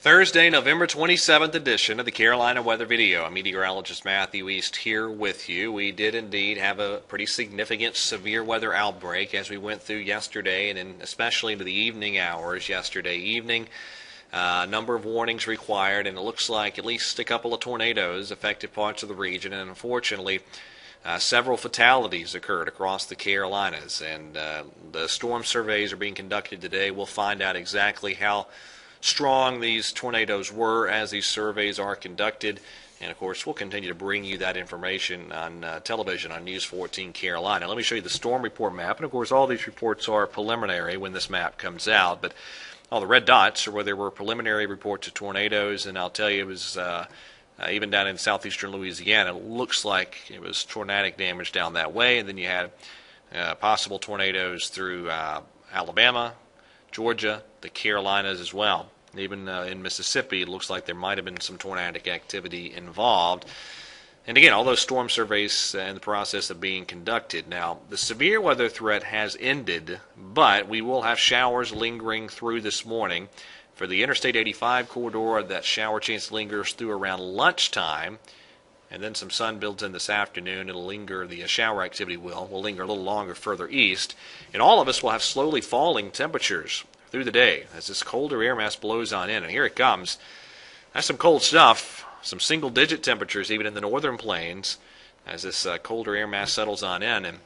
Thursday, November 27th edition of the Carolina Weather Video. I'm meteorologist Matthew East here with you. We did indeed have a pretty significant severe weather outbreak as we went through yesterday and especially into the evening hours yesterday evening. A number of warnings required, and it looks like at least a couple of tornadoes affected parts of the region, and unfortunately several fatalities occurred across the Carolinas. And the storm surveys are being conducted today. We'll find out exactly how strong these tornadoes were as these surveys are conducted, and of course we'll continue to bring you that information on television on News 14 Carolina. Let me show you the storm report map, and of course all these reports are preliminary when this map comes out, but all the red dots are where there were preliminary reports of tornadoes, and I'll tell you it was even down in southeastern Louisiana, it looks like it was tornadic damage down that way, and then you had possible tornadoes through Alabama, Georgia, the Carolinas as well. Even in Mississippi, it looks like there might have been some tornadic activity involved. And again, all those storm surveys in the process of being conducted. Now, the severe weather threat has ended, but we will have showers lingering through this morning. For the Interstate 85 corridor, that shower chance lingers through around lunchtime, and then some sun builds in this afternoon. It'll linger, the shower activity will linger a little longer further east. And all of us will have slowly falling temperatures through the day as this colder air mass blows on in. And here it comes. That's some cold stuff, some single-digit temperatures even in the northern plains as this colder air mass settles on in. And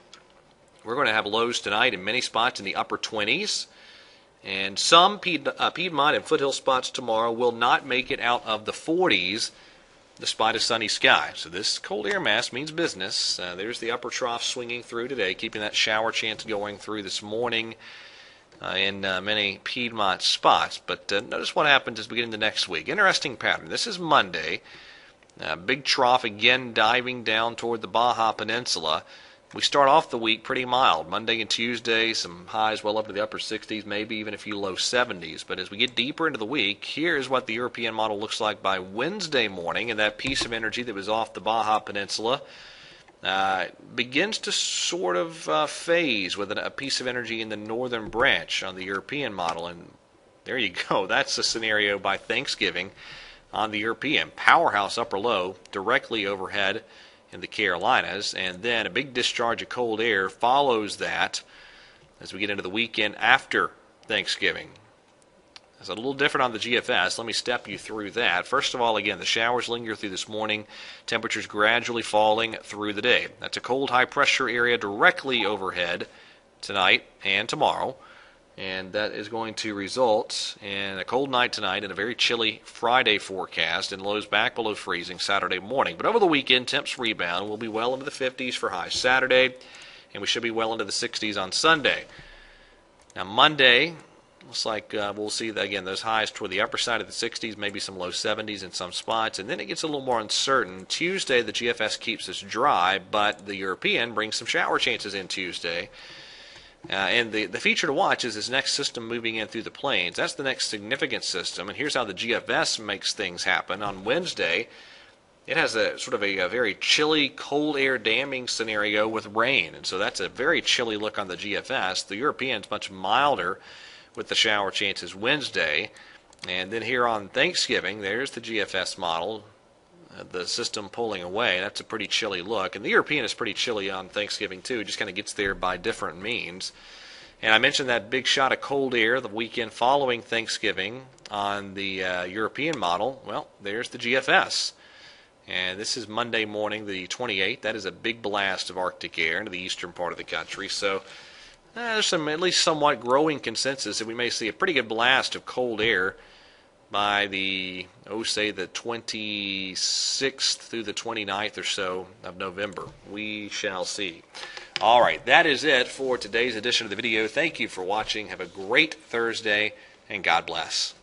we're going to have lows tonight in many spots in the upper 20s. And some Piedmont and foothill spots tomorrow will not make it out of the 40s despite a sunny sky. So this cold air mass means business. There's the upper trough swinging through today, keeping that shower chance going through this morning in many Piedmont spots. But notice what happens as we get into next week. Interesting pattern. This is Monday. Big trough again diving down toward the Baja Peninsula. We start off the week pretty mild. Monday and Tuesday, some highs well up to the upper 60s, maybe even a few low 70s. But as we get deeper into the week, here's what the European model looks like by Wednesday morning, and that piece of energy that was off the Baja Peninsula begins to sort of phase with a piece of energy in the northern branch on the European model. And there you go. That's the scenario by Thanksgiving on the European. Powerhouse upper low directly overhead in the Carolinas, and then a big discharge of cold air follows that as we get into the weekend after Thanksgiving. It's a little different on the GFS. Let me step you through that. First of all, again, the showers linger through this morning. Temperatures gradually falling through the day. That's a cold high-pressure area directly overhead tonight and tomorrow, and that is going to result in a cold night tonight and a very chilly Friday forecast, and lows back below freezing Saturday morning. But over the weekend, temps rebound. We'll be well into the 50s for highs Saturday, and we should be well into the 60s on Sunday. Now, Monday looks like we'll see, again, those highs toward the upper side of the 60s, maybe some low 70s in some spots, and then it gets a little more uncertain. Tuesday, the GFS keeps us dry, but the European brings some shower chances in Tuesday. And the feature to watch is this next system moving in through the plains. That's the next significant system, and here's how the GFS makes things happen. On Wednesday, it has a sort of a very chilly, cold air damming scenario with rain, and so that's a very chilly look on the GFS. The European's much milder with the shower chances Wednesday, and then here on Thanksgiving, there's the GFS model, the system pulling away. That's a pretty chilly look, and the European is pretty chilly on Thanksgiving too. It just kind of gets there by different means. And I mentioned that big shot of cold air the weekend following Thanksgiving on the European model. Well, there's the GFS, and this is Monday morning, the 28th. That is a big blast of Arctic air into the eastern part of the country. So there's some at least somewhat growing consensus that we may see a pretty good blast of cold air by the, say the 26th through the 29th or so of November. We shall see. All right, that is it for today's edition of the video. Thank you for watching. Have a great Thursday, and God bless.